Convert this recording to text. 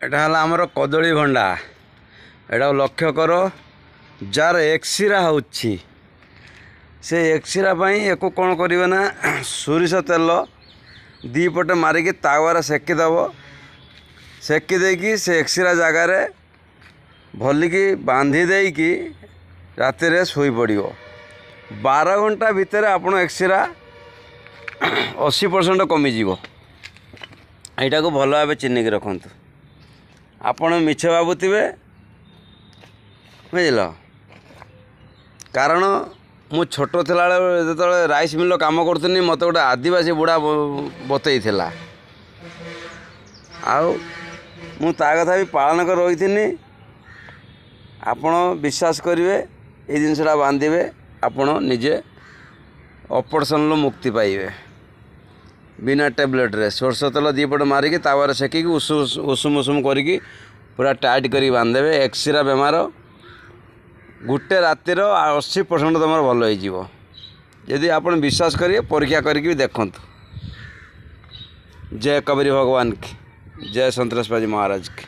एटा हला आमर कदली भंडा एटा लक्ष्य कर जार एक्सीरा होच्छी से एक्सीरा एको कौन करिवे ना सोरिष तेल दी पटे मारिकी तावार सेकिदेव सेकी देकी से एक्सीरा जगार भलिकी बांधी देकी राति रे सोई पड़ियो 12 घंटा भितर आपण एक्सीरा 80% कमिजिवो। एटा को भल भाव चिन्हिक रखंतु। आपण मिछ भावुवे बुझल कारण मु छोट थिला जो राइस मिल काम करूनी मत गोटे आदिवासी बुढ़ा बतई मु ता कथा भी पालन कर रही। आपण विश्वास करेंगे ये जिनसा बांधे आपण निजे ऑपरेशन लो मुक्ति पाइबे बिना टैबलेट रे सोरष तेल दीपट मारिकी तावार सेकिकी उषुम उषुम करिकी पूरा टाइट करी बांधेबे। एक्सीरा बेमार गोटे रातिर 80% तुम भल हो यदि आप विश्वास करिए परीक्षा करके भी देखंतु। जय कबीर भगवान की जय संतोष महाराज की।